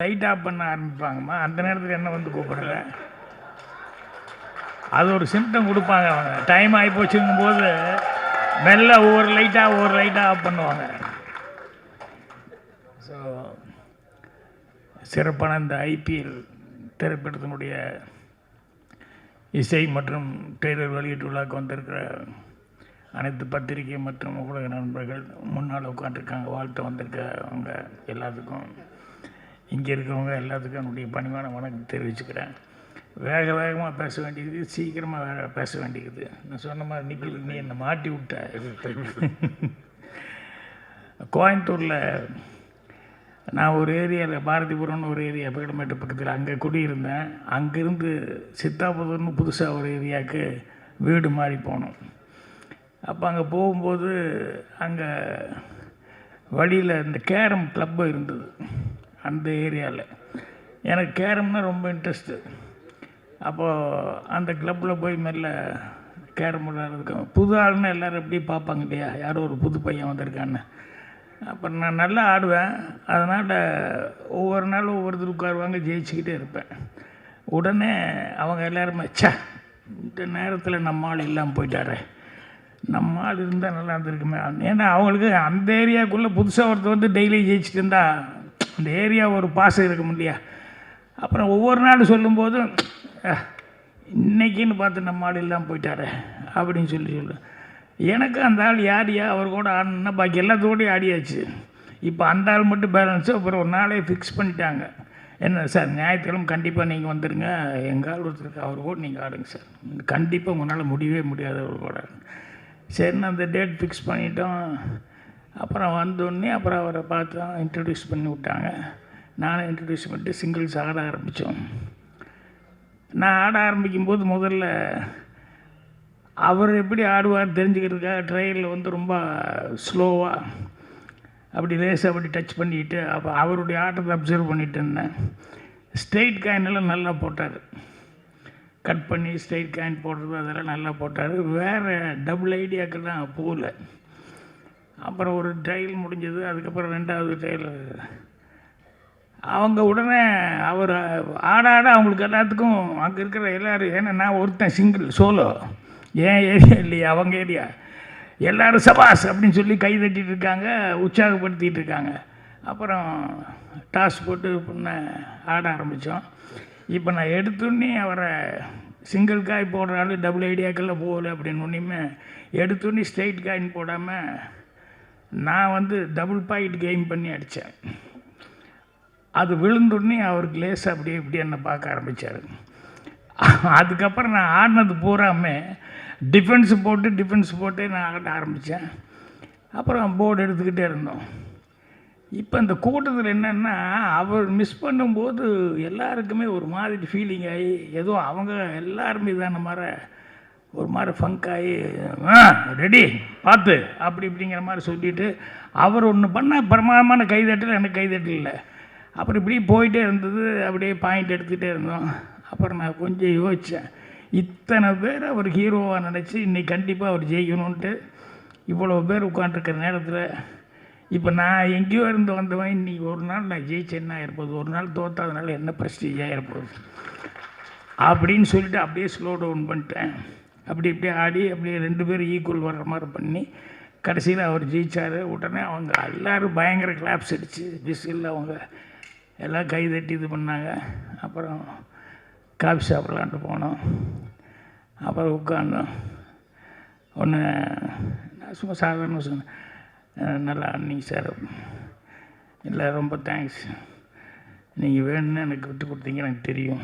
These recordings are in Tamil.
லைட் ஆஃப் பண்ண ஆரம்பிப்பாங்கம்மா. அந்த நேரத்தில் என்ன வந்து கூப்பிடுற, அது ஒரு சிம்டம் கொடுப்பாங்க. அவங்க டைம் ஆகி போச்சுங்கும் போது மெல்ல ஒவ்வொரு லைட்டாக ஆஃப் பண்ணுவாங்க. ஸோ சிறப்பான இந்த ஐபிஎல் திரைப்படத்தினுடைய இசை மற்றும் ட்ரெய்லர் வெளியீட்டு விழாவுக்கு வந்திருக்கிற அனைத்து பத்திரிகை மற்றும் ஊடக நண்பர்கள், முன்னால் உட்காந்துருக்காங்க, வாழ்த்து வந்திருக்க அவங்க எல்லாத்துக்கும், இங்கே இருக்கிறவங்க எல்லாத்துக்கும் என்னுடைய பணிவான வணக்கம் தெரிவிச்சுக்கிறேன். வேகமாக பேச வேண்டியது, சீக்கிரமாக பேச வேண்டியது. நான் சொன்ன மாதிரி நிக்கல், நீ என்னை மாட்டி விட்ட. கோயம்புத்தூரில் நான் ஒரு ஏரியாவில், பாரதிபுரம்னு ஒரு ஏரியா, பீடமேட்டு பக்கத்தில், அங்கே குடியிருந்தேன். அங்கேருந்து சித்தாபுரம்னு புதுசாக ஒரு ஏரியாவுக்கு வீடு மாறி போனோம். அப்போ அங்கே போகும்போது அங்கே வழியில் இந்த கேரம் கிளப்பு இருந்தது அந்த ஏரியாவில். எனக்கு கேரம்னால் ரொம்ப இன்ட்ரெஸ்ட்டு. அப்போது அந்த கிளப்பில் போய் மெல்ல கேரம் விளையாடுறதுக்கு, புது ஆளுன்னு எல்லோரும் எப்படி பார்ப்பாங்க இல்லையா, யாரோ ஒரு புது பையன் வந்திருக்கான்னு. அப்போ நான் நல்லா ஆடுவேன். அதனால் ஒவ்வொரு நாளும் ஒவ்வொருத்தர் உட்காருவாங்க, ஜெயிச்சுக்கிட்டே இருப்பேன். உடனே அவங்க எல்லாருமே, சே இந்த நேரத்தில் நம்ம ஆள் இல்லாமல் போயிட்டாரே, நம்ம ஆள் இருந்தால் நல்லா இருந்திருக்குமே. ஏன்னா அவங்களுக்கு அந்த ஏரியாவுக்குள்ளே புதுசாக ஒருத்தர் வந்து டெய்லி ஜெயிச்சுட்டு இருந்தால் அந்த ஏரியா ஒரு பாசம் இருக்கும் இல்லையா. அப்புறம் ஒவ்வொரு நாள் சொல்லும்போது, இன்றைக்கின்னு பார்த்து நம்ம ஆள் இல்லாமல் போயிட்டாரே அப்படின்னு சொல்லு. எனக்கு அந்த ஆள் யாரியா, அவர் கூட ஆடணுன்னா பாக்கி எல்லாத்தோடையும் ஆடியாச்சு. இப்போ அந்த ஆள் மட்டும் பேலன்ஸு. அப்புறம் ஒரு நாளே ஃபிக்ஸ் பண்ணிட்டாங்க. என்ன சார், ஞாயிற்றுக்கிழமை கண்டிப்பாக நீங்கள் வந்துடுங்க, எங்கள் ஆள் ஒருத்தருக்கு, அவர் கூட நீங்கள் ஆடுங்க சார், கண்டிப்பாக உங்களால் முடியவே முடியாது அவர் கூட. சரின்னு அந்த டேட் ஃபிக்ஸ் பண்ணிட்டோம். அப்புறம் வந்தோடனே அப்புறம் அவரை பார்த்தோம், இன்ட்ரடியூஸ் பண்ணி விட்டாங்க. நானும் இன்ட்ரடியூஸ் பண்ணிட்டு சிங்கிள்ஸ் ஆட ஆரம்பித்தோம். நான் ஆட ஆரம்பிக்கும்போது முதல்ல அவர் எப்படி ஆடுவார் தெரிஞ்சுக்கிறதுக்காக ட்ரையலில் வந்து ரொம்ப ஸ்லோவாக அப்படி லேசாக அப்படி டச் பண்ணிக்கிட்டு அப்போ அவருடைய ஆட்டத்தை அப்சர்வ் பண்ணிட்டு இருந்தேன். ஸ்ட்ரெயிட் காயினெல்லாம் நல்லா போட்டார், கட் பண்ணி ஸ்ட்ரெயிட் காயின் போடுறது அதெல்லாம் நல்லா போட்டார். வேறு டபுள் ஐடியாக்கெல்லாம் போகல. அப்புறம் ஒரு ட்ரையல் முடிஞ்சது. அதுக்கப்புறம் ரெண்டாவது ட்ரையல் அவங்க உடனே அவர் ஆட அவங்களுக்கு எல்லாத்துக்கும் அங்கே இருக்கிற எல்லோரும், ஏன்னா நான் ஒருத்தன் சிங்கிள் சோலோ, ஏன் ஏரியா இல்லையா அவங்க ஏரியா, எல்லோரும் சபாஸ் அப்படின்னு சொல்லி கை தட்டிகிட்டு இருக்காங்க, உற்சாகப்படுத்திகிட்டு இருக்காங்க. அப்புறம் டாஸ் போட்டு பண்ண ஆட ஆரம்பித்தோம். இப்போ நான் எடுத்தோன்னே அவரை சிங்கிள் காய் போடுற ஆள் டபுள் ஐடியாக்கெல்லாம் போகலை அப்படின்னு ஒன்றுமே எடுத்தோன்னே ஸ்ட்ரெயிட் காயின் போடாமல் நான் வந்து டபுள் பாயிண்ட் கெயின் பண்ணி அடித்தேன். அது விழுந்தோடனே அவருக்கு லேசாக அப்படியே இப்படி என்னை பார்க்க ஆரம்பித்தார். அதுக்கப்புறம் நான் ஆடினது பூராமே டிஃபென்ஸ் போட்டு நான் ஆட ஆரம்பித்தேன். அப்புறம் போர்டு எடுத்துக்கிட்டே இருந்தோம். இப்போ இந்த கூட்டத்தில் என்னென்னா, அவர் மிஸ் பண்ணும்போது எல்லாருக்குமே ஒரு மாதிரி ஃபீலிங் ஆகி, ஏதோ அவங்க எல்லாருமே இதான மாதிரி ஒரு மாதிரி ஃபங்க் ஆகி, ரெடி பார்த்து அப்படி இப்படிங்கிற மாதிரி சொல்லிவிட்டு அவர் ஒன்று பண்ண பிரமாதமான கைதட்டல், எனக்கு கைதட்டல் இல்லை. அப்புறம் இப்படி போயிட்டே இருந்தது. அப்படியே பாயிண்ட் எடுத்துகிட்டே இருந்தோம். அப்புறம் நான் கொஞ்சம் யோசித்தேன், இத்தனை பேர் அவர் ஹீரோவாக நினச்சி இன்றைக்கி கண்டிப்பாக அவர் ஜெயிக்கணுன்ட்டு இவ்வளோ பேர் உட்காண்ட்ருக்கிற நேரத்தில், இப்போ நான் எங்கேயோ இருந்து வந்தவன் இன்றைக்கி ஒரு நாள் நான் ஜெயிச்சேன்னா இருப்போது, ஒரு நாள் தோற்றாதனால என்ன ப்ரெஸ்டீஜாக இருப்போது அப்படின்னு சொல்லிட்டு அப்படியே ஸ்லோ டவுன் பண்ணிட்டேன். அப்படி இப்படியே ஆடி அப்படியே ரெண்டு பேரும் ஈக்குவல் வர்ற மாதிரி பண்ணி கடைசியில் அவர் ஜெயித்தார். உடனே அவங்க எல்லோரும் பயங்கர கிளாப்ஸ் அடித்து விசில் அவங்க எல்லாம் கை தட்டி இது பண்ணாங்க. அப்புறம் காஃபி சாப்பிட்லான்ட்டு போனோம். அப்புறம் உட்காந்தோம். ஒன்று நான் சும்மா சாதாரண சொன்னேன், நல்லா ஆடினீங்க சார், இல்லை ரொம்ப தேங்க்ஸ், நீங்கள் வேணும்னு எனக்கு விட்டு கொடுத்தீங்க, எனக்கு தெரியும்.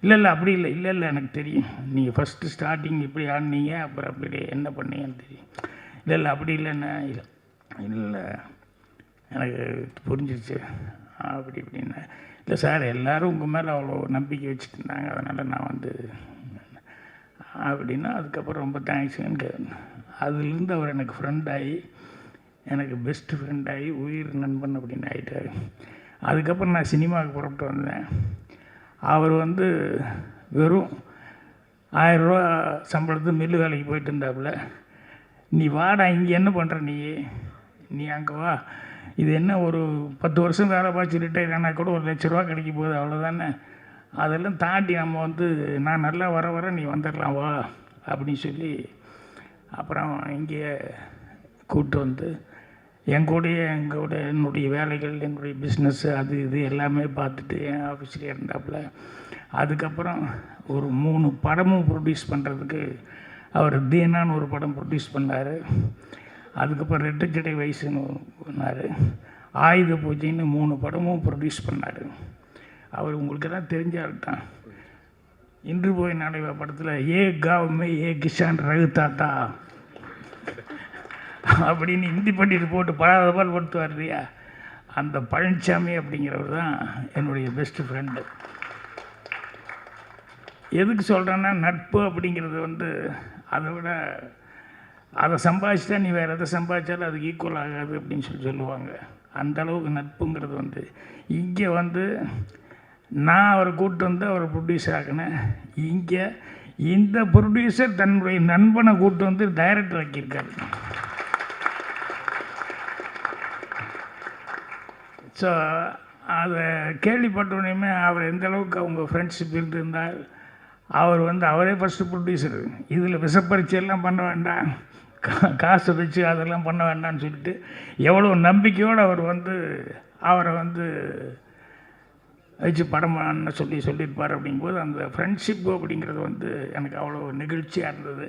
இல்லை அப்படி இல்லை எனக்கு தெரியும், நீங்கள் ஃபஸ்ட்டு ஸ்டார்டிங் இப்படி ஆடினீங்க, அப்புறம் அப்படி என்ன பண்ணீங்கன்னு தெரியும். இல்லை அப்படி இல்லைன்னா இல்லை எனக்கு புரிஞ்சிருச்சு அப்படி இப்படின்னா. இல்லை சார், எல்லோரும் உங்கள் மேலே அவ்வளோ நம்பிக்கை வச்சுட்டு இருந்தாங்க, அதனால் நான் வந்து அப்படின்னா. அதுக்கப்புறம் ரொம்ப தேங்க்ஸுன்னு. அதுலேருந்து அவர் எனக்கு ஃப்ரெண்டாகி, எனக்கு பெஸ்ட்டு ஃப்ரெண்டாகி, உயிர் நண்பன் அப்படின்னு ஆகிட்டார். அதுக்கப்புறம் நான் சினிமாவுக்கு புறப்பட்டு வந்தேன். அவர் வந்து வெறும் 1000 ரூபா சம்பளத்துக்கு மில்லு வேலைக்கு போயிட்டு இருந்தாப்புல. நீ வாடா, இங்கே என்ன பண்ணுற, நீ அங்கே வா, இது என்ன ஒரு 10 வருஷம் வேலை பார்த்து ரிட்டையர் ஆனால் கூட ₹1,00,000 கிடைக்க போகுது, அவ்வளோதானே. அதெல்லாம் தாண்டி நம்ம வந்து நான் நல்லா வர நீ வந்துடலாம் வா அப்படின்னு சொல்லி அப்புறம் இங்கே கூப்பிட்டு வந்து என்னுடைய வேலைகள், என்னுடைய பிஸ்னஸ்ஸு, அது இது எல்லாமே பார்த்துட்டு என் ஆஃபீஸ்லேயே இருந்தாப்புல. அதுக்கப்புறம் ஒரு 3 படமும் ப்ரொடியூஸ் பண்ணுறதுக்கு அவர் தீனான்னு ஒரு படம் ப்ரொடியூஸ் பண்ணார். அதுக்கப்புறம் ரெட்டை ஜடை வயசுன்னு பண்ணார். ஆயுத பூஜைன்னு 3 படமும் ப்ரொடியூஸ் பண்ணார். அவர் உங்களுக்கு தான் தெரிஞ்ச ஆள் தான். இன்று போய் நாளைவா படத்தில் ஏ காவுமே ஏ கிஷான் ரகுதாத்தா அப்படின்னு ஹிந்தி பண்ணிட்டு போட்டு படாத பால் படுத்துவார் இல்லையா, அந்த பழனிசாமி அப்படிங்கிறவர் தான் என்னுடைய பெஸ்ட்டு ஃப்ரெண்டு. எதுக்கு சொல்கிறேன்னா, நட்பு அப்படிங்கிறது வந்து அதை விட அதை சம்பாதிச்சிட்டா நீ வேறு எதை சம்பாதிச்சாலும் அதுக்கு ஈக்குவல் ஆகாது அப்படின்னு சொல்லுவாங்க. அந்தளவுக்கு நட்புங்கிறது வந்து இங்கே வந்து நான் அவரை கூப்பிட்டு வந்து அவரை ப்ரொடியூசர் ஆக்கினேன். இங்கே இந்த ப்ரொடியூசர் தன்னுடைய நண்பனை கூப்பிட்டு வந்து டைரக்டர் ஆக்கியிருக்காரு. ஸோ அதை கேள்விப்பட்டோன்னே அவர் எந்த அளவுக்கு அவங்க ஃப்ரெண்ட்ஷிப் இருந்திருந்தால், அவர் வந்து அவரே ஃபஸ்ட்டு ப்ரொடியூசர். இதில் விஷப்பரிச்சையெல்லாம் பண்ண வேண்டாம், காசு வச்சு அதெல்லாம் பண்ண வேண்டாம்னு சொல்லிட்டு எவ்வளோ நம்பிக்கையோடு அவர் வந்து அவரை வந்து வச்சு படம் பண்ண சொல்லியிருப்பார். அப்படிங்கும்போது அந்த ஃப்ரெண்ட்ஷிப்பு அப்படிங்கிறது வந்து எனக்கு அவ்வளோ நெகிழ்ச்சியாக இருந்தது.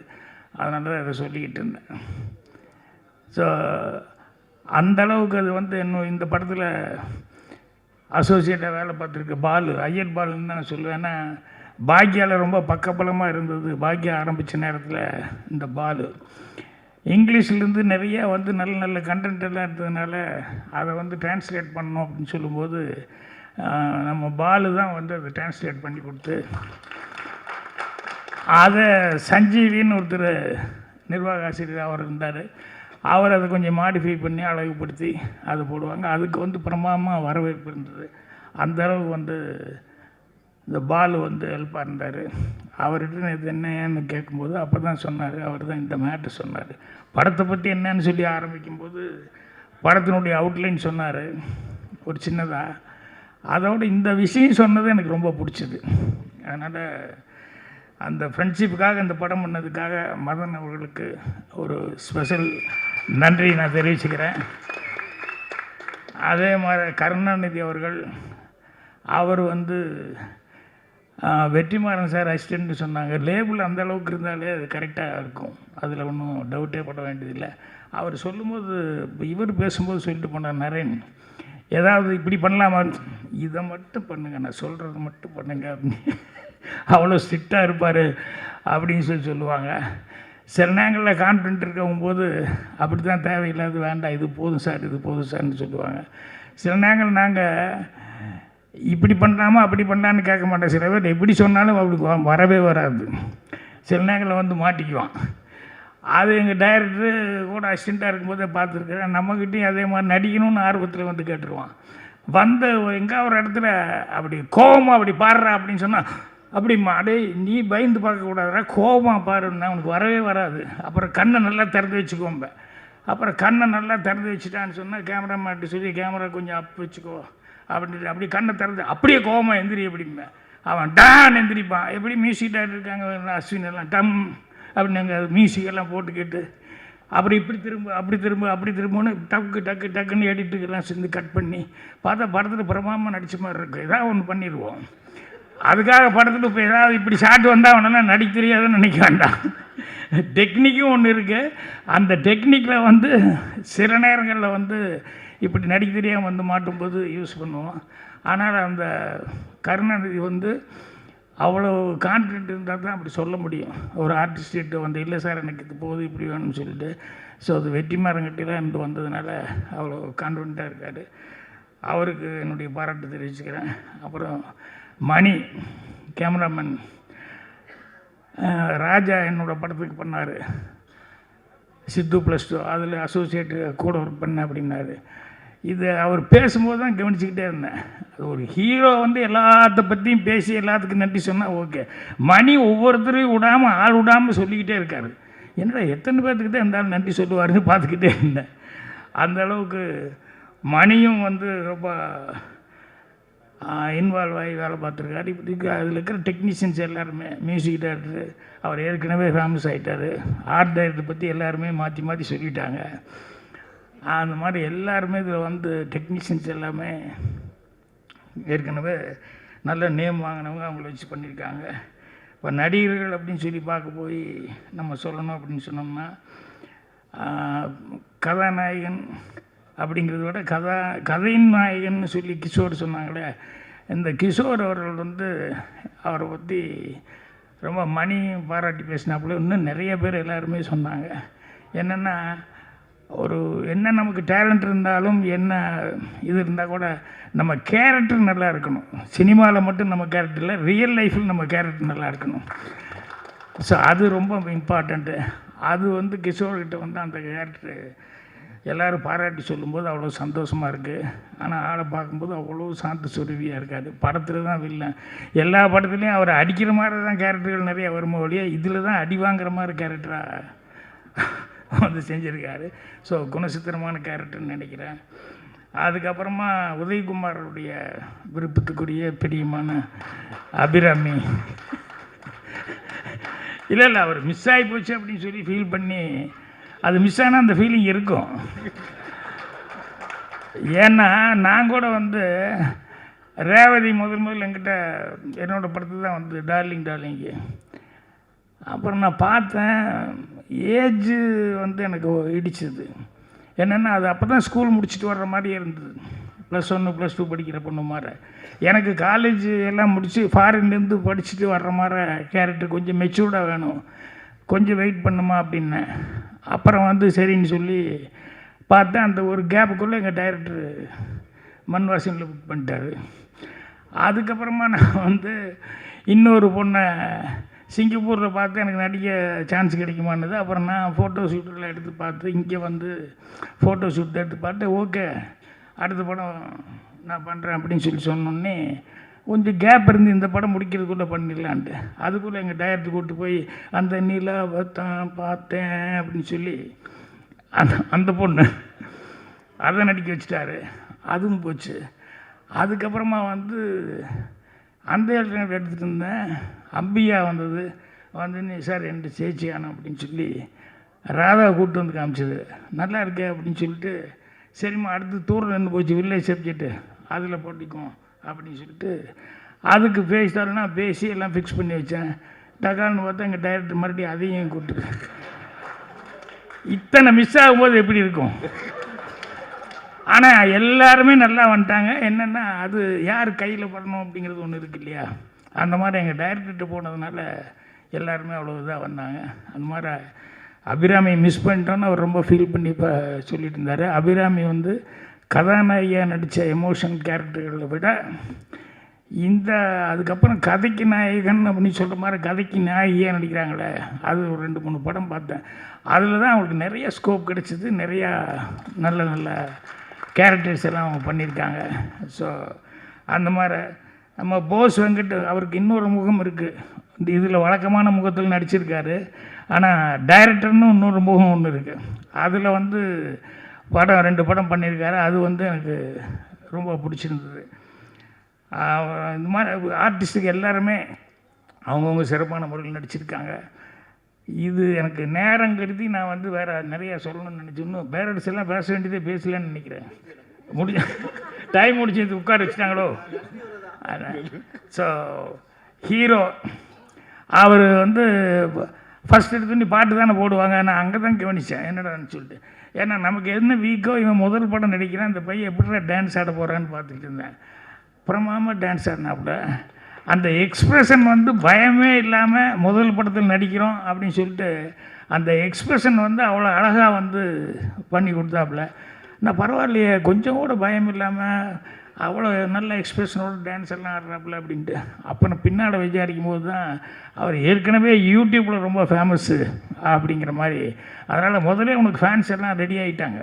அதனால தான் அதை சொல்லிக்கிட்டு இருந்தேன். ஸோ அந்தளவுக்கு அது வந்து இன்னும் இந்த படத்தில் அசோசியேட்டாக வேலை பார்த்துருக்கு பாலு, ஐயர் பாலுன்னு தான் நான் சொல்லுவேன். ஏன்னா பாக்யாவில் ரொம்ப பக்கபலமாக இருந்தது. பாக்யா ஆரம்பித்த நேரத்தில் இந்த பாலு இங்கிலீஷ்லேருந்து நிறைய வந்து நல்ல நல்ல கண்டென்ட் எல்லாம் இருந்ததுனால அதை வந்து டிரான்ஸ்லேட் பண்ணணும் அப்படின்னு சொல்லும்போது நம்ம பாலு தான் வந்து அதை டிரான்ஸ்லேட் பண்ணி கொடுத்து அதை சஞ்சீவின்னு ஒருத்தர் நிர்வாக ஆசிரியர் அவர் இருந்தார். அவர் அதை கொஞ்சம் மாடிஃபை பண்ணி அழகுப்படுத்தி அதை போடுவாங்க. அதுக்கு வந்து பிரமாதமாக வரவேற்பு இருந்தது. அந்தளவுக்கு வந்து இந்த பாலு வந்து ஹெல்ப்பாக இருந்தார். அவர்கிட்ட இது என்னன்னு கேட்கும்போது அப்போ தான் சொன்னார், அவர் தான் இந்த மேட்ரு சொன்னார். படத்தை பற்றி என்னன்னு சொல்லி ஆரம்பிக்கும்போது படத்தினுடைய அவுட்லைன் சொன்னார் ஒரு சின்னதாக. அதோடு இந்த விஷயம் சொன்னது எனக்கு ரொம்ப பிடிச்சிது. அதனால் அந்த ஃப்ரெண்ட்ஷிப்புக்காக இந்த படம் பண்ணதுக்காக மதன் அவர்களுக்கு ஒரு ஸ்பெஷல் நன்றி நான் தெரிவிச்சுக்கிறேன். அதே மாதிரி கருணாநிதி அவர்கள், அவர் வந்து வெற்றிமாறன் சார் அசிஸ்டண்ட்னு சொன்னாங்க. லேபிள் அந்த அளவுக்கு இருந்தாலே அது கரெக்டாக இருக்கும், அதில் ஒன்றும் டவுட்டே பட வேண்டியதில்லை. அவர் சொல்லும்போது இவர் பேசும்போது சொல்லிட்டு போனார், நரேன் ஏதாவது இப்படி பண்ணலாமா, இதை மட்டும் பண்ணுங்கள், நான் சொல்கிறது மட்டும் பண்ணுங்க அப்படின்னு அவ்வளோ ஸ்ட்ரிக்டாக இருப்பார் அப்படின்னு சொல்லுவாங்க. சில நேரங்களில் கான்ஃபிடென்ட் இருக்கவும் அப்படி தான் தேவையில்லாது வேண்டாம், இது போதும் சார் இது போதும் சார்னு சொல்லுவாங்க. சில நேரங்கள் நாங்கள் இப்படி பண்ணலாமா அப்படி பண்ணலான்னு கேட்க மாட்டேன். சில பேர் எப்படி சொன்னாலும் அவளுக்கு வரவே வராது. சில நேரங்களில் வந்து மாட்டிக்குவான். அது எங்கள் டைரக்டரு கூட அசிஸ்டண்ட்டாக இருக்கும்போதே பார்த்துருக்குறேன். நம்மக்கிட்டையும் அதே மாதிரி நடிக்கணும்னு ஆர்வத்தில் வந்து கேட்டுருவான். வந்து எங்கே ஒரு இடத்துல அப்படி கோபமாக அப்படி பாடுறா அப்படின்னு சொன்னால், அப்படிம்மா அடே நீ பயந்து பார்க்கக்கூடாதுடா, கோபமாக பாருன்னா அவனுக்கு வரவே வராது. அப்புறம் கண்ணை நல்லா திறந்து வச்சுக்கோம்ப. அப்புறம் கண்ணை நல்லா திறந்து வச்சுட்டான்னு சொன்னால் கேமராமேன்ட்டு சொல்லி கேமரா கொஞ்சம் அப் வச்சுக்கோ அப்படின்ட்டு அப்படி கண்ணை திறந்து அப்படியே கோபமாக எந்திரி அப்படிம்ப. அவன் டான் எந்திரிப்பான். எப்படி மியூசிக் டைரக்டர் இருக்காங்க அஸ்வின் எல்லாம் டம் அப்படின்னு அங்கே மியூசிக்கெல்லாம் போட்டு கேட்டு அப்படி இப்படி திரும்ப அப்படி திரும்ப அப்படி திரும்பன்னு டக்கு டக்கு டக்குன்னு எடிட்டுக்கெல்லாம் சேர்ந்து கட் பண்ணி பார்த்தா படத்தில் பிரமாதமாக நடித்த மாதிரி இருக்குது. ஏதாவது ஒன்று பண்ணிடுவோம். அதுக்காக படத்தில் இப்போ ஏதாவது இப்படி ஷாட் வந்தால் அவனெல்லாம் நடிக்க தெரியாதுன்னு நினைக்க வேண்டாம். டெக்னிக்கும் ஒன்று இருக்குது. அந்த டெக்னிக்கில் வந்து சில நேரங்களில் வந்து இப்படி நடிக்க தெரியாமல் வந்து மாட்டும்போது யூஸ் பண்ணுவோம். ஆனால் அந்த கருணாநிதி வந்து அவ்வளோ கான்ஃபிடென்ட் இருந்தால் தான் அப்படி சொல்ல முடியும். ஒரு ஆர்டிஸ்ட்டு வந்து இல்லை சார் எனக்கு இது போகுது இப்படி வேணும்னு சொல்லிட்டு. ஸோ அது வெற்றிமாறன்கிட்டலாம் இருந்து வந்ததுனால அவ்வளோ கான்ஃபிடென்ட்டாக இருக்கார். அவருக்கு என்னுடைய பாராட்டு தெரிவிச்சுக்கிறேன். அப்புறம் மணி கேமராமேன் ராஜா என்னோடய படத்துக்கு பண்ணார், சித்து +2 அதில் அசோசியேட்டு கூட ஒர்க் பண்ணேன் அப்படின்னாரு. இது அவர் பேசும்போது தான் கவனிச்சுக்கிட்டே இருந்தேன். அது ஒரு ஹீரோ வந்து எல்லாத்த பற்றியும் பேசி எல்லாத்துக்கும் நன்றி சொன்னால் ஓகே. மணி ஒவ்வொருத்தரையும் விடாமல் ஆள் விடாமல் சொல்லிக்கிட்டே இருக்கார். என்னடா எத்தனை பேர்த்துக்கிட்டே இருந்தாலும் நன்றி சொல்லுவாருன்னு பார்த்துக்கிட்டே இருந்தேன். அந்த அளவுக்கு மணியும் வந்து ரொம்ப இன்வால்வ் ஆகி வேலை பார்த்துருக்காரு. இப்படி அதில் இருக்கிற டெக்னீஷியன்ஸ் எல்லாருமே, மியூசிக் டைரக்டரு அவர் ஏற்கனவே ஃபேமஸ் ஆகிட்டார், ஆர்ட் டைரக்டர் பற்றி எல்லாருமே மாற்றி மாற்றி சொல்லிட்டாங்க. அந்த மாதிரி எல்லாருமே இதில் வந்து டெக்னீஷியன்ஸ் எல்லாமே ஏற்கனவே நல்ல நேம் வாங்கினவங்க, அவங்கள வச்சு பண்ணியிருக்காங்க. இப்போ நடிகர்கள் அப்படின்னு சொல்லி பார்க்க போய் நம்ம சொல்லணும் அப்படின்னு சொன்னோம்னா, கதாநாயகன் அப்படிங்கிறத விட கதையின் நாயகன்னு சொல்லி கிஷோர் சொன்னாங்களே, இந்த கிஷோர் அவர்கள் வந்து அவரை பற்றி ரொம்ப மணி பாராட்டி பேசினாப்புல இன்னும் நிறைய பேர் எல்லாருமே சொன்னாங்க. என்னென்னா, ஒரு என்ன நமக்கு டேலண்ட் இருந்தாலும் என்ன இது இருந்தால் கூட நம்ம கேரக்டர் நல்லா இருக்கணும். சினிமாவில் மட்டும் நம்ம கேரக்டர் இல்லை, ரியல் லைஃப்பில் நம்ம கேரக்டர் நல்லா இருக்கணும். ஸோ அது ரொம்ப இம்பார்ட்டண்ட்டு. அது வந்து கிஷோர்கிட்ட வந்து அந்த கேரக்டர் எல்லோரும் பாராட்டி சொல்லும்போது அவ்வளோ சந்தோஷமாக இருக்குது. ஆனால் ஆளை பார்க்கும்போது அவ்வளோ சாந்த சுருவியாக இருக்காது. படத்தில் தான் வில்லன். எல்லா படத்துலேயும் அவர் அடிக்கிற மாதிரி தான் கேரக்டர்கள் நிறையா வருமோ ஒழிய இதில் தான் அடி வாங்குற மாதிரி கேரக்டராக வந்து செஞ்சுருக்காரு. ஸோ குணசித்திரமான கேரக்டர்னு நினைக்கிறேன். அதுக்கப்புறமா உதயகுமாரோடைய விருப்பத்துக்குரிய பிரியமான அபிராமி, இல்லை அவர் மிஸ் ஆகி போச்சு அப்படின்னு சொல்லி ஃபீல் பண்ணி, அது மிஸ் ஆனால் அந்த ஃபீலிங் இருக்கும். ஏன்னா நான் கூட வந்து ரேவதி முதல்ல என்கிட்ட என்னோடய படத்தை தான் வந்து டார்லிங்கு. அப்புறம் நான் பார்த்தேன், ஏஜ் வந்து எனக்கு இடிச்சது. என்னென்னா அது அப்போ தான் ஸ்கூல் முடிச்சுட்டு வர்ற மாதிரியே இருந்தது. +1 +2 படிக்கிற பொண்ணு மாதிரி. எனக்கு காலேஜ் எல்லாம் முடித்து ஃபாரின்லேருந்து படிச்சுட்டு வர்ற மாதிரி கேரக்டர் கொஞ்சம் மெச்சூர்டாக வேணும், கொஞ்சம் வெயிட் பண்ணுமா அப்படின்னேன். அப்புறம் வந்து சரின்னு சொல்லி பார்த்தேன். அந்த ஒரு கேப்புக்குள்ளே எங்கள் டைரக்டர் மண்வாசனில் புக் பண்ணிட்டார். அதுக்கப்புறமா நான் வந்து இன்னொரு பொண்ணை சிங்கப்பூரில் பார்த்து எனக்கு நடிக்க சான்ஸ் கிடைக்குமானது. அப்புறம் நான் ஃபோட்டோ ஷூட்டெல்லாம் எடுத்து பார்த்து இங்கே வந்து ஃபோட்டோ ஷூட் எடுத்து பார்த்து ஓகே அடுத்த படம் நான் பண்ணுறேன் அப்படின்னு சொல்லி சொன்னோன்னே கொஞ்சம் கேப் இருந்து இந்த படம் முடிக்கிறதுக்குள்ளே பண்ணிடலான்ட்டு. அதுக்குள்ளே எங்கள் டைரக்டர் கூப்பிட்டு போய் அந்த நிலாவை தான் பார்த்தேன் அப்படின்னு சொல்லி அந்த பொண்ணு அதை நடிக்க வச்சுட்டாரு. அதுவும் போச்சு. அதுக்கப்புறமா வந்து அந்த இடத்துல எடுத்துகிட்டு இருந்தேன். அம்பியா வந்தது. வந்து சார் ரெண்டு சேச்சி ஆனோம் அப்படின்னு சொல்லி ராதா கூப்பிட்டு வந்து காமிச்சது. நல்லா இருக்கே அப்படின்னு சொல்லிட்டு, சரிம்மா அடுத்து தூரம் நின்று போச்சு வில்லேஜ் சப்ஜெக்ட்டு, அதில் போட்டிக்கும் அப்படின்னு சொல்லிட்டு அதுக்கு பேசிட்டாருன்னா பேசி எல்லாம் ஃபிக்ஸ் பண்ணி வச்சேன். டகால்னு பார்த்தா எங்கள் டைரக்டர் மறுபடியும் அதையும் கூப்பிட்டு, இத்தனை மிஸ் ஆகும்போது எப்படி இருக்கும். ஆனால் எல்லாருமே நல்லா வந்துட்டாங்க. என்னென்னா அது யார் கையில் படணும் அப்படிங்கிறது ஒன்று இருக்குது இல்லையா. அந்த மாதிரி எங்கள் டைரக்டர்கிட்ட போனதுனால எல்லாருமே அவ்வளோ இதாக வந்தாங்க. அந்த மாதிரி அபிராமி மிஸ் பண்ணிட்டோன்னு அவர் ரொம்ப ஃபீல் பண்ணி இப்போ சொல்லிட்டு இருந்தார். அபிராமி வந்து கதாநாயகியாக நடித்த எமோஷன் கேரக்டர்களை விட இந்த அதுக்கப்புறம் கதைக்கு நாயகன் அப்படின்னு சொல்கிற மாதிரி கதைக்கு நாயகியாக நடிக்கிறாங்களே, அது ஒரு 2-3 படம் பார்த்தேன். அதில் தான் அவங்களுக்கு நிறைய ஸ்கோப் கிடச்சிது. நிறையா நல்ல நல்ல கேரக்டர்ஸ் எல்லாம் அவங்க பண்ணியிருக்காங்க. ஸோ அந்த மாதிரி நம்ம போஸ் வெங்கட் அவருக்கு இன்னொரு முகம் இருக்குது. இந்த இதில் வழக்கமான முகத்தில் நடிச்சிருக்காரு. ஆனால் டைரக்டர்னு இன்னொரு முகம் ஒன்று இருக்குது. அதில் வந்து படம் 2 படம் பண்ணியிருக்காரு. அது வந்து எனக்கு ரொம்ப பிடிச்சிருந்தது. இந்த மாதிரி ஆர்டிஸ்ட்டுக்கு எல்லாருமே அவங்கவுங்க சிறப்பான முறையில் நடிச்சிருக்காங்க. இது எனக்கு நேரம் கருதி நான் வந்து வேறு நிறையா சொல்லணும்னு நினச்சோன்னு பேரண்ட்ஸ் எல்லாம் பேச வேண்டியதே பேசலன்னு நினைக்கிறேன். டைம் முடிச்சது உட்கார வச்சுட்டாங்களோ. ஸோ ஹீரோ அவர் வந்து ஃபஸ்ட் எடுத்துன்னு பாட்டு தானே போடுவாங்க. நான் அங்கே தான் கவனித்தேன் என்னடான்னு சொல்லிட்டு. ஏன்னா நமக்கு என்ன வீக்கோ இவன் முதல் படம் நடிக்கிறான், இந்த பையன் எப்படி டான்ஸ் ஆட போகிறான்னு பார்த்துக்கிட்டு இருந்தேன். அப்புறமாம டான்ஸ் ஆடினாப்புல அந்த எக்ஸ்ப்ரெஷன் வந்து பயமே இல்லாமல் முதல் படத்தில் நடிக்கிறோம் அப்படின்னு சொல்லிட்டு அந்த எக்ஸ்ப்ரெஷன் வந்து அவ்வளோ அழகாக வந்து பண்ணி கொடுத்தாப்புல. நான் பரவாயில்லையே கொஞ்சம் கூட பயம் இல்லாமல் அவ்வளோ நல்ல எக்ஸ்ப்ரெஷனோட டான்ஸ் எல்லாம் ஆடுறாப்புல அப்படின்ட்டு. அப்புறம் பின்னாடி விசாரிக்கும் போது தான் அவர் ஏற்கனவே யூடியூப்பில் ரொம்ப ஃபேமஸ்ஸு அப்படிங்கிற மாதிரி. அதனால் முதலே உனக்கு ஃபேன்ஸ் எல்லாம் ரெடி ஆகிட்டாங்க.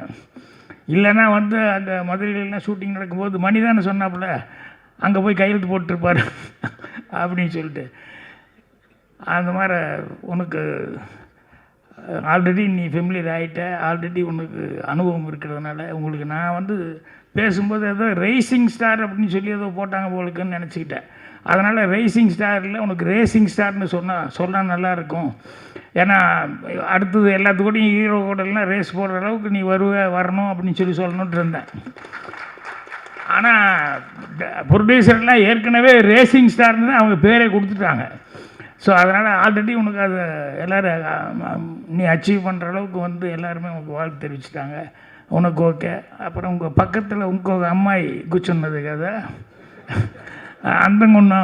இல்லைன்னா வந்து அந்த மதுரையிலலாம் ஷூட்டிங் நடக்கும்போது மணிதானே சொன்னாப்புல அங்கே போய் கையெழுத்து போட்டுருப்பார் அப்படின்னு சொல்லிட்டு. அந்த மாதிரி உனக்கு ஆல்ரெடி நீ ஃபெமிலியர் ஆகிட்ட, ஆல்ரெடி உனக்கு அனுபவம் இருக்கிறதுனால உங்களுக்கு நான் வந்து பேசும்போது ஏதோ ரேசிங் ஸ்டார் அப்படின்னு சொல்லி ஏதோ போட்டாங்க போலுக்குன்னு நினச்சிக்கிட்டேன். அதனால் ரேசிங் ஸ்டாரில் உனக்கு ரேசிங் ஸ்டார்னு சொன்னால் நல்லாயிருக்கும். ஏன்னா அடுத்தது எல்லாத்துக்கூடையும் ஹீரோ கூடலாம் ரேஸ் போடுற அளவுக்கு நீ வரணும் அப்படின்னு சொல்லணுன்ட்டு இருந்தேன். ஆனால் ப்ரொடியூசர்லாம் ஏற்கனவே ரேசிங் ஸ்டார்னு தான் அவங்க பேரே கொடுத்துட்டாங்க. ஸோ அதனால் ஆல்ரெடி உனக்கு அதை எல்லோரும் நீ அச்சீவ் பண்ணுற அளவுக்கு வந்து எல்லாருமே உனக்கு வாழ்த்து தெரிவிச்சிட்டாங்க. உனக்கு ஓகே. அப்புறம் உங்கள் பக்கத்தில் உங்கள் அம்மாயி குச்சொன்னது கதை அந்தங்கொன்னா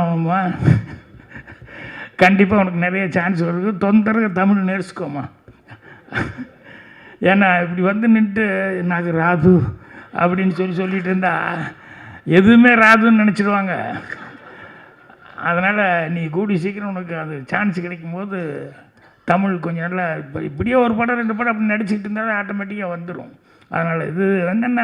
கண்டிப்பாக உனக்கு நிறைய சான்ஸ் வருது. தொந்தரவு தமிழ் நேர்ச்சுக்கோமா. ஏன்னா இப்படி வந்து நின்று எனக்கு ராது அப்படின்னு சொல்லிட்டு இருந்தா எதுவுமே ராதுன்னு நினச்சிடுவாங்க. அதனால் நீ கூடி சீக்கிரம் உனக்கு அது சான்ஸ் கிடைக்கும்போது தமிழ் கொஞ்சம் நல்லா இப்படியே ஒரு படம் 2 படம் அப்படி நடிச்சுக்கிட்டு இருந்தாலும் ஆட்டோமேட்டிக்காக வந்துடும். அதனால் இது என்னென்ன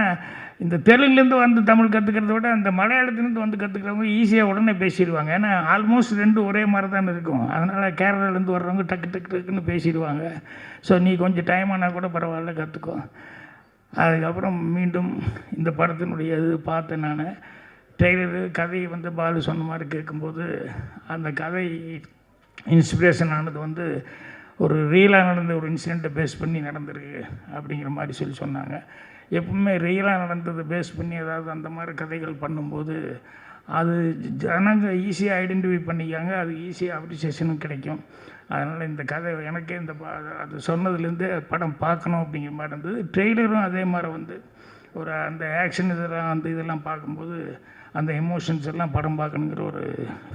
இந்த தெலுங்குலேருந்து வந்து தமிழ் கற்றுக்கிறத விட அந்த மலையாளத்துலேருந்து வந்து கற்றுக்கிறவங்க ஈஸியாக உடனே பேசிடுவாங்க. ஏன்னா ஆல்மோஸ்ட் 2 ஒரே மாதிரி தான் இருக்கும். அதனால் கேரளாலேருந்து வர்றவங்க டக்குன்னு பேசிடுவாங்க. ஸோ நீ கொஞ்சம் டைம் ஆனால் கூட பரவாயில்ல, கற்றுக்கோ. அதுக்கப்புறம் மீண்டும் இந்த படத்தினுடைய இது பார்த்தேன் நான். ட்ரெய்லரு கதையை வந்து பாலு சொன்ன மாதிரி கேட்கும்போது அந்த கதை இன்ஸ்பிரேஷன் ஆனது வந்து ஒரு ரியலாக நடந்த ஒரு இன்சிடெண்ட்டை பேஸ் பண்ணி நடந்திருக்கு அப்படிங்கிற மாதிரி சொன்னாங்க. எப்பவுமே ரியலாக நடந்ததை பேஸ் பண்ணி ஏதாவது அந்த மாதிரி கதைகள் பண்ணும்போது அது ஜனங்க ஈஸியாக ஐடென்டிஃபை பண்ணிக்காங்க, அது ஈஸியாக அப்ரிசியேஷனும் கிடைக்கும். அதனால் இந்த கதை எனக்கே அது சொன்னதுலேருந்தே படம் பார்க்கணும் அப்படிங்கிற மாதிரி இருந்தது. ட்ரெய்லரும் அதே மாதிரி வந்து ஒரு அந்த ஆக்ஷன் இதெல்லாம் அந்த இதெல்லாம் பார்க்கும்போது அந்த எமோஷன்ஸ் எல்லாம் படம் பார்க்கணுங்கிற ஒரு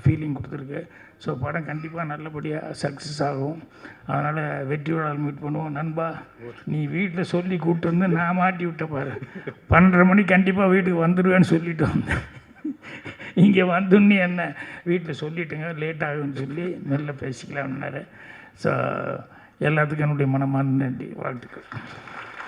ஃபீலிங் கொடுத்துருக்கு. ஸோ படம் கண்டிப்பாக நல்லபடியாக சக்ஸஸ் ஆகும். அதனால் வெற்றியோடால் மீட் பண்ணுவோம். நண்பா, நீ வீட்டில் சொல்லி கூப்பிட்டு வந்து நான் மாட்டி விட்ட பாரு. 12:30 மணிக்கு கண்டிப்பாக வீட்டுக்கு வந்துடுவேன்னு சொல்லிட்டு வந்தேன். இங்கே வந்துன்னு என்ன வீட்டில் சொல்லிட்டுங்க லேட் ஆகுன்னு சொல்லி மெல்ல பேசிக்கலாம்னாரு. ஸோ எல்லாத்துக்கும் என்னுடைய மனமார்ந்த நன்றி, வாழ்த்துக்கள்.